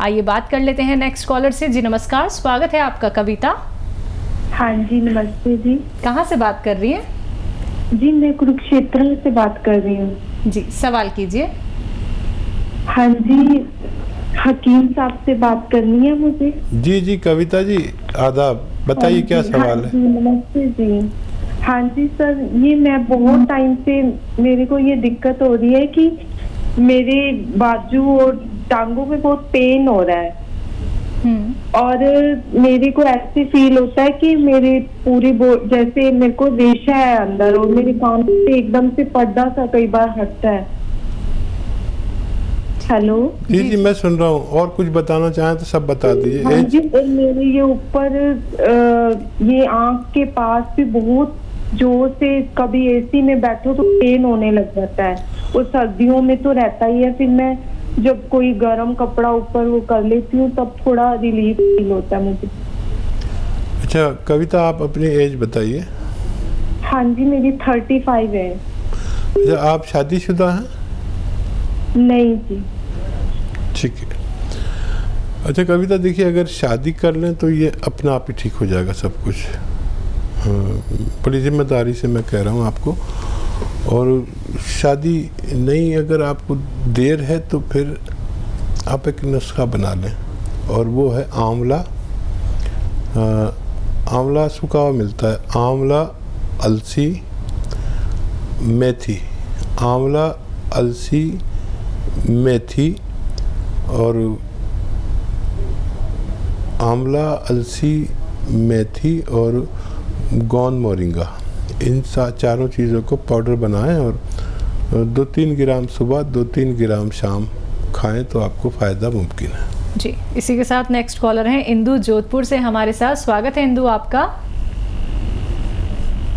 आइए बात कर लेते हैं नेक्स्ट कॉलर से। जी नमस्कार, स्वागत है आपका। कविता? हाँ जी नमस्ते जी। कहाँ से बात कर रही हैं? जी मैं कुरुक्षेत्र से बात कर रही हूँ। जी सवाल कीजिए। हाँ जी, हकीम साहब से बात करनी है मुझे। जी जी कविता जी, आदाब, बताइए क्या सवाल है। जी नमस्ते जी। हाँ जी सर, ये मैं बहुत टाइम से मेरे को ये दिक्कत हो रही है कि मेरे बाजू और टांगों में बहुत पेन हो रहा है और मेरे को ऐसे फील होता है कि मेरे पूरी जैसे मेरे को रेशा है अंदर और मेरे कान से एकदम से पर्दा सा कई बार हटता है। हेलो जी जी मैं सुन रहा हूँ, और कुछ बताना चाहें तो सब बता दीजिए। हाँ जी, और मेरे ये ऊपर ये आँख के पास भी बहुत जोर से कभी एसी में बैठो तो पेन होने लग जाता है और सर्दियों में तो रहता ही है। फिर मैं जब कोई गर्म कपड़ा ऊपर वो कर लेती हूँ तब थोड़ा रिलीफ फील होता है मुझे। अच्छा कविता, आप अपनी एज बताइए। हाँ जी मेरी 35 है। अच्छा, आप शादीशुदा हैं? नहीं जी। ठीक है। अच्छा कविता, देखिए अगर शादी कर लें तो ये अपना आप ही ठीक हो जाएगा सब कुछ। बड़ी जिम्मेदारी से मैं कह रहा हूँ आपको। और शादी नहीं, अगर आपको देर है तो फिर आप एक नुस्खा बना लें, और वो है आंवला। आंवला सूखा हुआ मिलता है। आंवला, अलसी, मेथी। आंवला, अलसी, मेथी और आंवला, अलसी, मेथी और गोंद मोरिंगा, इन चारों चीज़ों को पाउडर बनाएं और 2-3 ग्राम सुबह 2-3 ग्राम शाम खाएं तो आपको फ़ायदा मुमकिन है। जी इसी के साथ नेक्स्ट कॉलर हैं इंदु जोधपुर से हमारे साथ। स्वागत है इंदु आपका।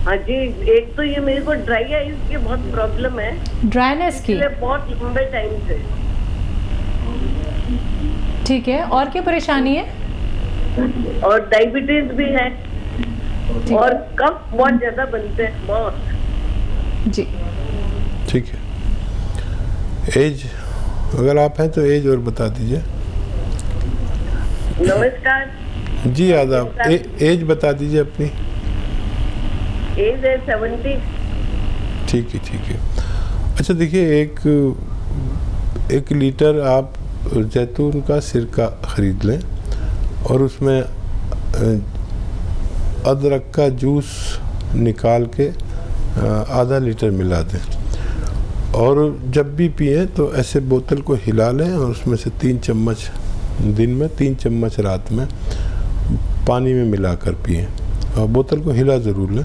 हाँ जी, एक तो ये मेरे को ड्राई आईज की बहुत प्रॉब्लम है, ड्राइनेस की? बहुत लंबे टाइम से। ठीक है, और क्या परेशानी है? और डायबिटीज भी है और कफ बहुत ज्यादा बनते हैं, बहुत। जी ठीक है। एज अगर आप हैं तो एज और बता दीजिए। नमस्कार जी आदाब। एज बता दीजिए अपनी। एज है 70। ठीक है ठीक है। अच्छा देखिए, एक लीटर आप जैतून का सिरका ख़रीद लें और उसमें अदरक का जूस निकाल के आधा लीटर मिला दें, और जब भी पिएं तो ऐसे बोतल को हिला लें और उसमें से 3 चम्मच दिन में, 3 चम्मच रात में पानी में मिलाकर पिएं, और बोतल को हिला ज़रूर लें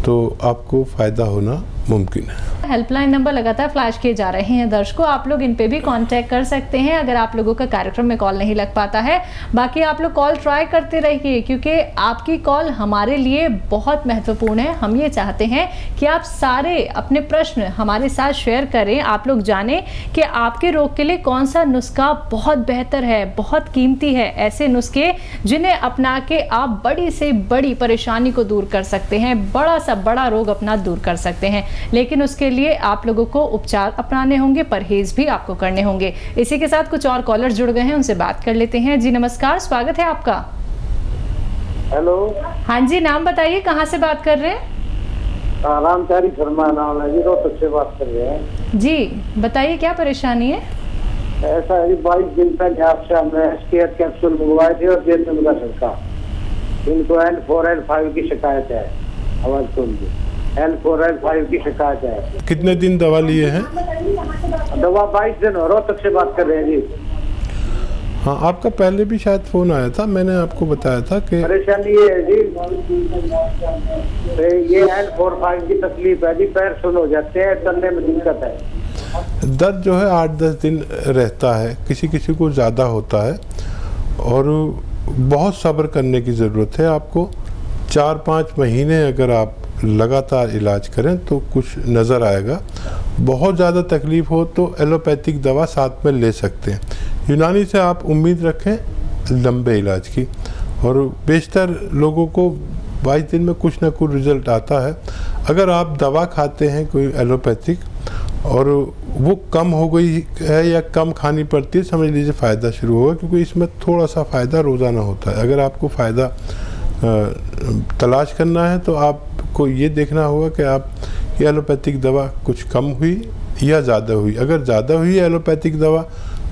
तो आपको फ़ायदा होना मुमकिन है। हेल्पलाइन नंबर लगातार फ्लैश किए जा रहे हैं दर्शकों, आप लोग इन पे भी कांटेक्ट कर सकते हैं अगर आप लोगों का कार्यक्रम में कॉल नहीं लग पाता है। बाकी आप लोग कॉल ट्राई करते रहिए क्योंकि आपकी कॉल हमारे लिए बहुत महत्वपूर्ण है। हम ये चाहते हैं कि आप सारे अपने प्रश्न हमारे साथ शेयर करें, आप लोग जानें कि आपके रोग के लिए कौन सा नुस्खा बहुत बेहतर है, बहुत कीमती है। ऐसे नुस्खे जिन्हें अपना के आप बड़ी से बड़ी परेशानी को दूर कर सकते हैं, बड़ा सा बड़ा रोग अपना दूर कर सकते हैं, लेकिन उसके लिए आप लोगों को उपचार अपनाने होंगे, परहेज भी आपको करने होंगे। इसी के साथ कुछ और कॉलर जुड़ गए हैं, उनसे बात कर लेते हैं। जी नमस्कार, स्वागत है आपका। हेलो। हाँ जी, नाम बताइए, कहाँ से बात कर रहे हैं? रामचारी शर्मा नाम है जी, रोहतक से बात कर रहे हैं। जी बताइए क्या परेशानी है? ऐसा है 22 दिन पहले आपसे हमने स्केयर कैप्सूल मंगवाए थे और जैतून का सिरका। इनको L4 L5 की शिकायत है। आवाज सुनिए, L4 L5 की शिकायत है। कितने दिन दवा लिए हैं? दवा 22 दिन हो। रोहतक से बात कर रहे हैं जी। हाँ, आपका पहले भी शायद फ़ोन आया था, मैंने आपको बताया था कि परेशानी ये है जी, ये L4 5 की तकलीफ है जी, पैर सुन हो जाते हैं, चलने में दिक्कत है। दर्द जो है 8-10 दिन रहता है, किसी किसी को ज़्यादा होता है, और बहुत सब्र करने की ज़रूरत है आपको। 4-5 महीने अगर आप लगातार इलाज करें तो कुछ नज़र आएगा। बहुत ज़्यादा तकलीफ़ हो तो एलोपैथिक दवा साथ में ले सकते हैं। यूनानी से आप उम्मीद रखें लंबे इलाज की, और बेशतर लोगों को 22 दिन में कुछ ना कुछ रिज़ल्ट आता है। अगर आप दवा खाते हैं कोई एलोपैथिक और वो कम हो गई है या कम खानी पड़ती है, समझ लीजिए फ़ायदा शुरू होगा, क्योंकि इसमें थोड़ा सा फ़ायदा रोज़ाना होता है। अगर आपको फ़ायदा तलाश करना है तो आपको ये देखना होगा कि आप ये एलोपैथिक दवा कुछ कम हुई या ज़्यादा हुई। अगर ज़्यादा हुई है एलोपैथिक दवा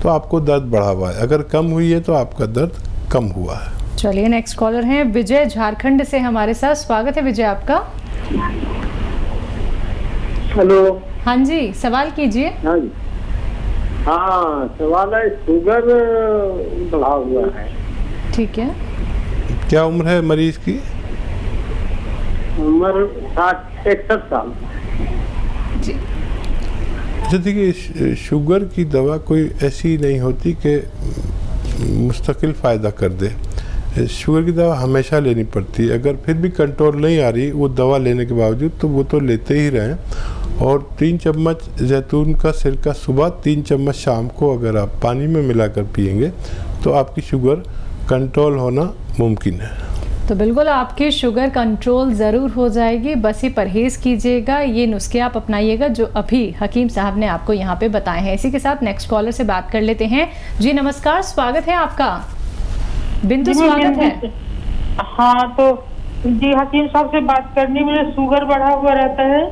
तो आपको दर्द बढ़ा हुआ है, अगर कम हुई है तो आपका दर्द कम हुआ है। चलिए नेक्स्ट कॉलर हैं विजय झारखंड से हमारे साथ। स्वागत है विजय आपका। हेलो। हाँ जी, सवाल कीजिए। हाँ जी, हाँ सवाल है, शुगर बढ़ा हुआ है। ठीक है, क्या उम्र है मरीज की? उम्र 61 साल। जी अच्छा देखिए, शुगर की दवा कोई ऐसी नहीं होती कि मुस्तकिल फ़ायदा कर दे। शुगर की दवा हमेशा लेनी पड़ती है। अगर फिर भी कंट्रोल नहीं आ रही वो दवा लेने के बावजूद, तो वो तो लेते ही रहें। और 3 चम्मच जैतून का सिरका सुबह, 3 चम्मच शाम को अगर आप पानी में मिलाकर पिएंगे तो आपकी शुगर कंट्रोल होना मुमकिन है। तो बिल्कुल आपकी शुगर कंट्रोल ज़रूर हो जाएगी, बस ही परहेज़ कीजिएगा। ये नुस्खे आप अपनाइएगा जो अभी हकीम साहब ने आपको यहाँ पे बताए हैं। इसी के साथ नेक्स्ट कॉलर से बात कर लेते हैं। जी नमस्कार, स्वागत है आपका। बिंदु स्वागत है। हाँ तो जी हकीम साहब से बात करनी, मेरा शुगर बढ़ा हुआ रहता है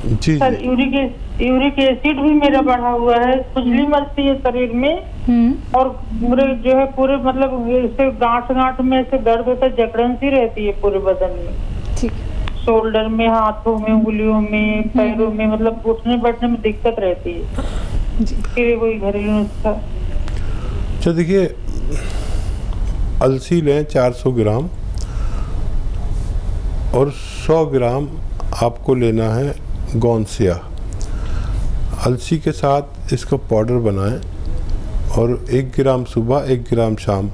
जी सर। यूरिक एसिड भी मेरा बढ़ा हुआ है, खुजली मचती है शरीर में, और पूरे जो है पूरे मतलब ऐसे गांठ में ऐसे दर्द होता है, जकड़न सी रहती है पूरे बदन में। ठीक। शोल्डर में, हाथों में, उंगलियों में, पैरों में, मतलब उठने बैठने में दिक्कत रहती है। फिर कोई घरेलू नुस्खा? अच्छा देखिए, अलसी लें 400 ग्राम और 100 ग्राम आपको लेना है गोंसिया। अलसी के साथ इसका पाउडर बनाएं और 1 ग्राम सुबह 1 ग्राम शाम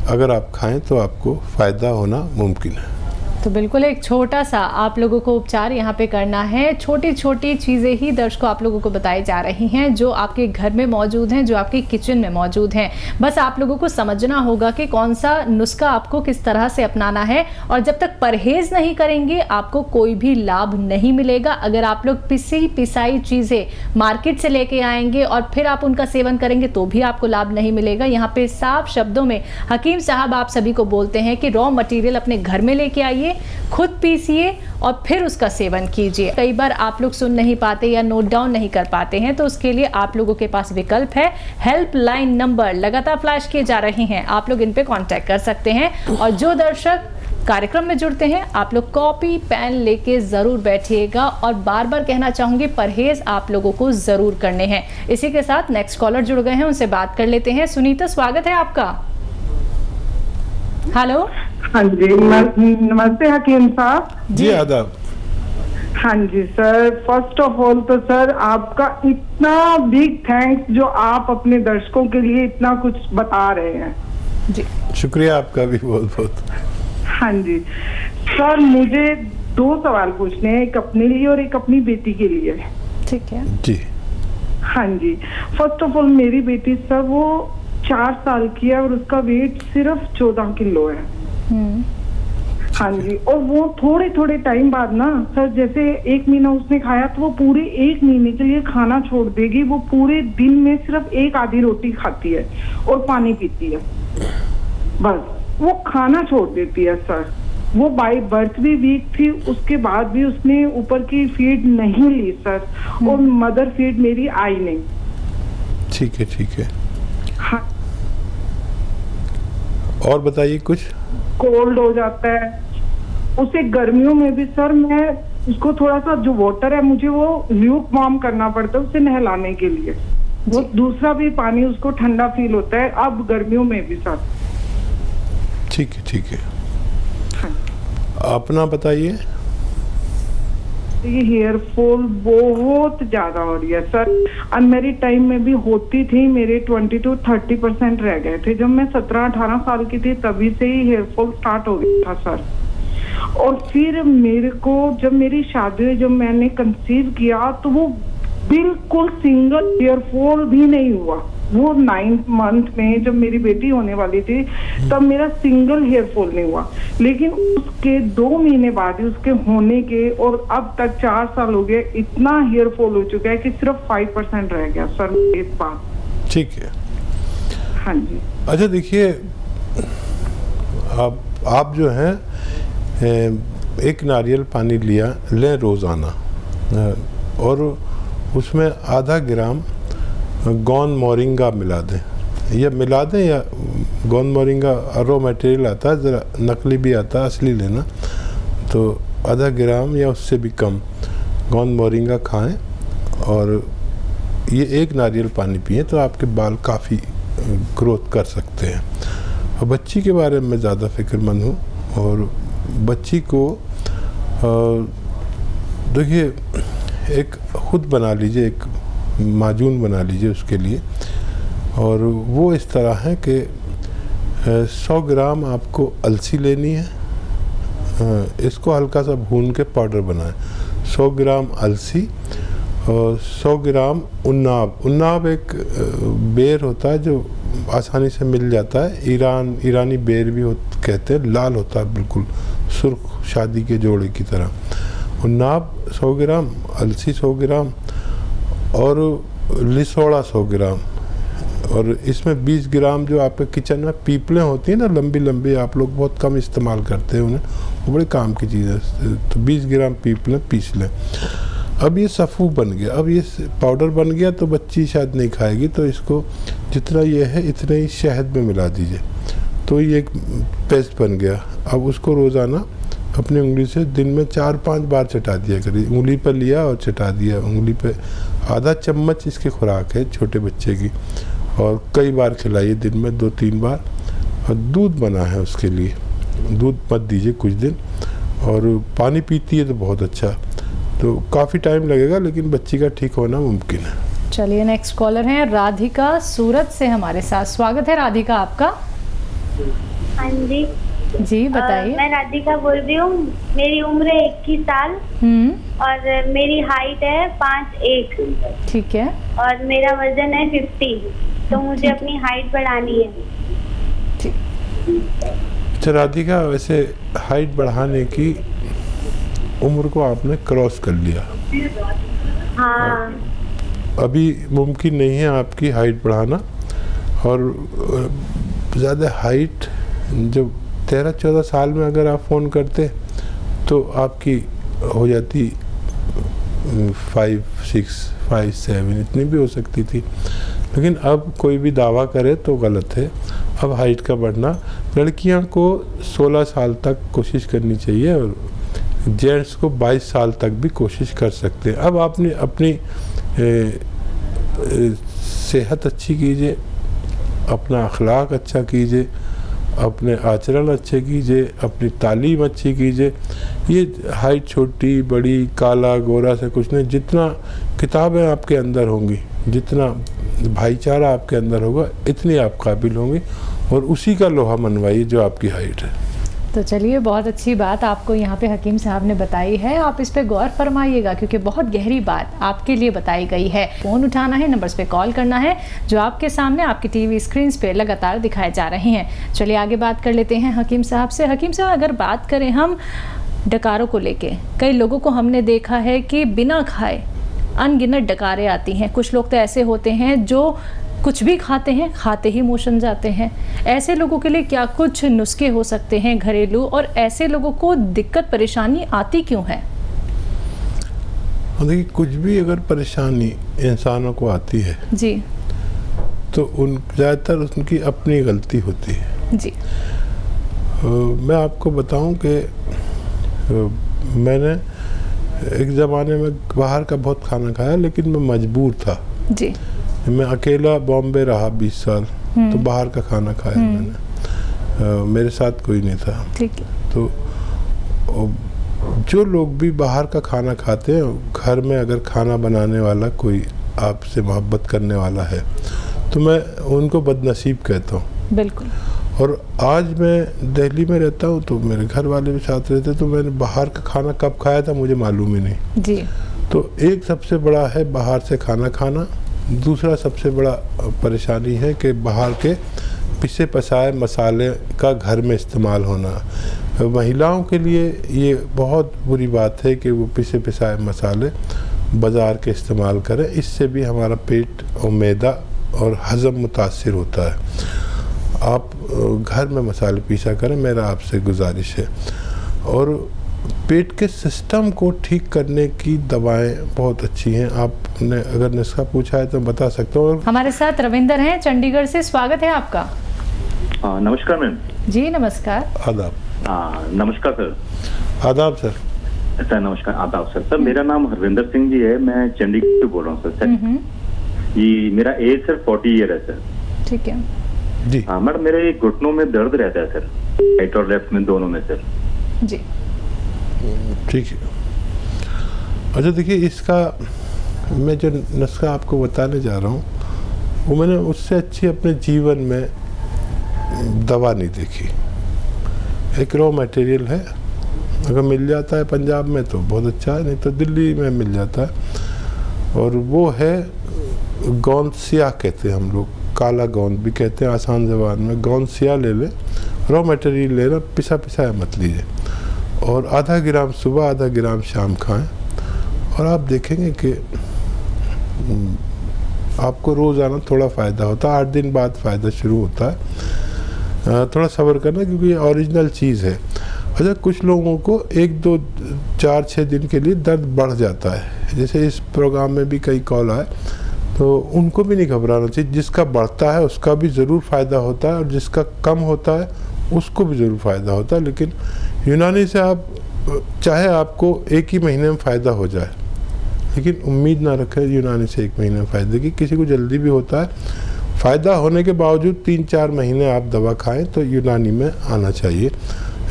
अगर आप खाएं तो आपको फ़ायदा होना मुमकिन है। तो बिल्कुल एक छोटा सा आप लोगों को उपचार यहाँ पे करना है। छोटी छोटी चीज़ें ही दर्शकों आप लोगों को बताई जा रही हैं जो आपके घर में मौजूद हैं, जो आपके किचन में मौजूद हैं। बस आप लोगों को समझना होगा कि कौन सा नुस्खा आपको किस तरह से अपनाना है, और जब तक परहेज नहीं करेंगे आपको कोई भी लाभ नहीं मिलेगा। अगर आप लोग पिसी पिसाई चीज़ें मार्केट से लेके आएंगे और फिर आप उनका सेवन करेंगे तो भी आपको लाभ नहीं मिलेगा। यहाँ पे साफ शब्दों में हकीम साहब आप सभी को बोलते हैं कि रॉ मटेरियल अपने घर में लेके आइए, खुद पीसिए और फिर उसका सेवन कीजिए। कई बार आप लोग सुन नहीं पाते या नोट डाउन नहीं कर पाते हैं, तो उसके लिए आप लोगों के पास विकल्प है। हेल्पलाइन नंबर लगातार फ्लैश किए जा रहे हैं, आप लोग इन पे कांटेक्ट कर सकते हैं। और जो दर्शक कार्यक्रम में जुड़ते हैं, आप लोग कॉपी पेन लेके जरूर बैठिएगा। और बार बार कहना चाहूंगी, परहेज आप लोगों को जरूर करने हैं। इसी के साथ नेक्स्ट कॉलर जुड़ गए हैं, उनसे बात कर लेते हैं। सुनीता, स्वागत है आपका। हेलो। हाँ जी, नमस्ते हकीम साहब। जी आदाब। हाँ जी सर, फर्स्ट ऑफ ऑल तो सर आपका इतना बिग थैंक्स जो आप अपने दर्शकों के लिए इतना कुछ बता रहे हैं। जी शुक्रिया आपका भी बहुत बहुत। हाँ जी सर, मुझे 2 सवाल पूछने हैं, एक अपने लिए और एक अपनी बेटी के लिए। ठीक है जी। हाँ जी, फर्स्ट ऑफ ऑल मेरी बेटी सर वो 4 साल की है और उसका वेट सिर्फ 14 किलो है। हाँ जी, और वो थोड़े थोड़े टाइम बाद ना सर, जैसे 1 महीना उसने खाया तो वो पूरे 1 महीने के लिए खाना छोड़ देगी। वो पूरे दिन में सिर्फ 1 आधी रोटी खाती है और पानी पीती है, बस वो खाना छोड़ देती है सर। वो बाय बर्थ भी वीक थी, उसके बाद भी उसने ऊपर की फीड नहीं ली सर, और मदर फीड मेरी आई नहीं। ठीक है ठीक है। हाँ, और बताइए कुछ। कोल्ड हो जाता है उसे गर्मियों में भी सर। मैं उसको थोड़ा सा जो वाटर है मुझे वो ल्यूक वार्म करना पड़ता है उसे नहलाने के लिए। वो दूसरा भी पानी उसको ठंडा फील होता है अब गर्मियों में भी सर। ठीक है ठीक है। हाँ। अपना बताइए। ये हेयर फॉल बहुत ज्यादा हो रही है सर। अनमेरिड टाइम में भी होती थी, मेरे 20 to 30% रह गए थे। जब मैं 17-18 साल की थी तभी से ही हेयर फॉल स्टार्ट हो गया था सर। और फिर मेरे को जब मेरी शादी हुई, जब मैंने कंसीव किया तो वो बिल्कुल सिंगल हेयर फॉल भी नहीं हुआ। वो 9th मंथ में जब मेरी बेटी होने वाली थी तब मेरा सिंगल हेयर फॉल नहीं हुआ, लेकिन उसके 2 महीने बाद ही उसके होने के और अब तक 4 साल हो गए, इतना हेयर फॉल हो चुका है कि सिर्फ 5% रह गया सर इस बार। ठीक है। हाँ जी। अच्छा देखिए, आप जो हैं एक नारियल पानी लें रोज़ाना, और उसमें आधा ग्राम गौन मोरिंगा मिला दें, या गौन मोरिंगा रॉ मटेरियल आता है, ज़रा नकली भी आता है, असली लेना, तो आधा ग्राम या उससे भी कम गौन मोरिंगा खाएं और ये एक नारियल पानी पिए तो आपके बाल काफ़ी ग्रोथ कर सकते हैं। और बच्ची के बारे में ज़्यादा फिक्रमंद हूँ, और बच्ची को देखिए एक खुद बना लीजिए, एक माजून बना लीजिए उसके लिए, और वो इस तरह है कि 100 ग्राम आपको अलसी लेनी है, इसको हल्का सा भून के पाउडर बनाएं। 100 ग्राम अलसी और 100 ग्राम उन्नाब एक बेर होता है जो आसानी से मिल जाता है, ईरानी बेर भी कहते हैं, लाल होता है बिल्कुल सुर्ख शादी के जोड़े की तरह। उन्नाब 100 ग्राम, अलसी 100 ग्राम और लिसोड़ा 100 ग्राम, और इसमें 20 ग्राम जो आपके किचन में पीपलें होती हैं ना, लंबी लंबी, आप लोग बहुत कम इस्तेमाल करते हैं उन्हें, वो बड़े काम की चीज़ है, तो 20 ग्राम पीपलें पीस लें। अब ये सफ़ू बन गया, अब ये पाउडर बन गया, तो बच्ची शायद नहीं खाएगी, तो इसको जितना ये है इतना ही शहद में मिला दीजिए, तो ये एक पेस्ट बन गया। अब उसको रोज़ाना अपनी उंगली से दिन में 4-5 बार चटा दिया करिए। उंगली पर लिया और चटा दिया, उंगली पे आधा चम्मच इसकी खुराक है छोटे बच्चे की, और कई बार खिलाइए दिन में 2-3 बार। और दूध बना है उसके लिए, दूध मत दीजिए कुछ दिन, और पानी पीती है तो बहुत अच्छा, तो काफ़ी टाइम लगेगा लेकिन बच्ची का ठीक होना मुमकिन है। चलिए नेक्स्ट कॉलर हैं राधिका सूरत से हमारे साथ। स्वागत है राधिका आपका। हाँ जी जी बताइए। मैं राधिका बोल रही हूँ, मेरी उम्र है 21 साल और मेरी हाइट है 5'1". ठीक है। और मेरा वजन है 50, तो मुझे अपनी हाइट बढ़ानी है। अच्छा राधिका, वैसे हाइट बढ़ाने की उम्र को आपने क्रॉस कर लिया। हाँ। अभी मुमकिन नहीं है आपकी हाइट बढ़ाना, और ज़्यादा हाइट जब 13-14 साल में अगर आप फ़ोन करते तो आपकी हो जाती 5'6", 5'7", इतनी भी हो सकती थी, लेकिन अब कोई भी दावा करे तो गलत है। अब हाइट का बढ़ना, लड़कियां को 16 साल तक कोशिश करनी चाहिए, और जेंट्स को 22 साल तक भी कोशिश कर सकते हैं। अब आपने अपनी सेहत अच्छी कीजिए, अपना अखलाक अच्छा कीजिए, अपने आचरण अच्छे कीजिए, अपनी तालीम अच्छी कीजिए। ये हाइट छोटी बड़ी काला गोरा से कुछ नहीं, जितना किताबें आपके अंदर होंगी, जितना भाईचारा आपके अंदर होगा, इतनी आप काबिल होंगी, और उसी का लोहा मनवाइए जो आपकी हाइट है। तो चलिए, बहुत अच्छी बात आपको यहाँ पे हकीम साहब ने बताई है, आप इस पे गौर फरमाइएगा क्योंकि बहुत गहरी बात आपके लिए बताई गई है। फ़ोन उठाना है, नंबर्स पे कॉल करना है जो आपके सामने आपकी टीवी स्क्रीन पे लगातार दिखाए जा रहे हैं। चलिए आगे बात कर लेते हैं हकीम साहब से। हकीम साहब, अगर बात करें हम डकारों को लेके, कई लोगों को हमने देखा है कि बिना खाए अनगिनत डकारें आती हैं। कुछ लोग तो ऐसे होते हैं जो कुछ भी खाते हैं, खाते ही मोशन जाते हैं। ऐसे लोगों के लिए क्या कुछ नुस्खे हो सकते हैं घरेलू, और ऐसे लोगों को दिक्कत परेशानी आती क्यों है? देखिए, कुछ भी अगर परेशानी इंसानों को आती है जी, तो ज़्यादातर उनकी अपनी गलती होती है जी। मैं आपको बताऊं कि मैंने एक ज़माने में बाहर का बहुत खाना खाया, लेकिन मैं मजबूर था जी। मैं अकेला बॉम्बे रहा 20 साल, तो बाहर का खाना खाया मैंने, मेरे साथ कोई नहीं था। ठीक है। तो जो लोग भी बाहर का खाना खाते हैं, घर में अगर खाना बनाने वाला कोई आपसे मोहब्बत करने वाला है तो मैं उनको बदनसीब कहता हूँ। बिल्कुल। और आज मैं दिल्ली में रहता हूँ तो मेरे घर वाले भी साथ रहते, तो मैंने बाहर का खाना कब खाया था मुझे मालूम ही नहीं जी। तो एक सबसे बड़ा है बाहर से खाना खाना। दूसरा सबसे बड़ा परेशानी है कि बाहर के पिसे पसाए मसाले का घर में इस्तेमाल होना। महिलाओं के लिए ये बहुत बुरी बात है कि वो पिसे पिसाए मसाले बाज़ार के इस्तेमाल करें, इससे भी हमारा पेट और मैदा और हज़म मुतासिर होता है। आप घर में मसाले पीसा करें, मेरा आपसे गुजारिश है। और पेट के सिस्टम को ठीक करने की दवाएं बहुत अच्छी हैं। आपने अगर नुस्खा पूछा है तो बता सकता हूँ। हमारे साथ रविंदर हैं चंडीगढ़ से, स्वागत है आपका। नमस्कार मैम। जी नमस्कार। आदाब। नमस्कार सर। आदाब सर। सर नमस्कार, आदाब सर। सर मेरा नाम हरविंदर सिंह जी है, मैं चंडीगढ़ से बोल रहा हूँ सर। जी मेरा एज सर 40 ईयर है सर। ठीक है जी। हाँ मैडम, मेरे घुटनों में दर्द रहता है सर, राइट और लेफ्ट में दोनों में सर। जी ठीक है। अच्छा देखिए, इसका मैं जो नुस्खा आपको बताने जा रहा हूँ वो मैंने उससे अच्छी अपने जीवन में दवा नहीं देखी। एक रॉ मटेरियल है, अगर मिल जाता है पंजाब में तो बहुत अच्छा है, नहीं तो दिल्ली में मिल जाता है। और वो है गोंद स्याह कहते हैं हम लोग, काला गोंद भी कहते हैं आसान ज़बान में। गोंद स्याह ले लें, रॉ मटेरियल लेना, पिसा पिसाया मत लीजिए। और आधा ग्राम सुबह आधा ग्राम शाम खाएं और आप देखेंगे कि आपको रोज़ाना थोड़ा फ़ायदा होता है। 8 दिन बाद फ़ायदा शुरू होता है। थोड़ा सब्र करना क्योंकि ये ओरिजिनल चीज़ है। अच्छा, कुछ लोगों को 1, 2, 4, 6 दिन के लिए दर्द बढ़ जाता है, जैसे इस प्रोग्राम में भी कई कॉल आए, तो उनको भी नहीं घबराना चाहिए। जिसका बढ़ता है उसका भी ज़रूर फ़ायदा होता है और जिसका कम होता है उसको भी ज़रूर फ़ायदा होता है। लेकिन यूनानी से आप चाहे आपको 1 ही महीने में फ़ायदा हो जाए, लेकिन उम्मीद ना रखें यूनानी से 1 महीने में फ़ायदे की। किसी को जल्दी भी होता है, फ़ायदा होने के बावजूद 3-4 महीने आप दवा खाएं तो यूनानी में आना चाहिए।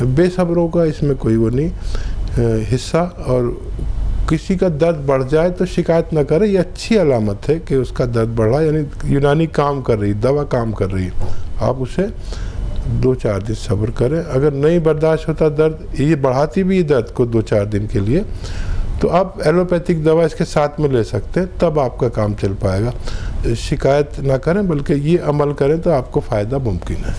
बेसब्रों का इसमें कोई वो नहीं हिस्सा। और किसी का दर्द बढ़ जाए तो शिकायत ना करें, ये अच्छी अलामत है कि उसका दर्द बढ़ा, यानी यूनानी काम कर रही, दवा काम कर रही है। आप उसे 2-4 दिन सब्र करें। अगर नहीं बर्दाश्त होता दर्द, ये बढ़ाती भी दर्द को 2-4 दिन के लिए, तो आप एलोपैथिक दवा इसके साथ में ले सकते हैं, तब आपका काम चल पाएगा। शिकायत ना करें बल्कि ये अमल करें तो आपको फ़ायदा मुमकिन है।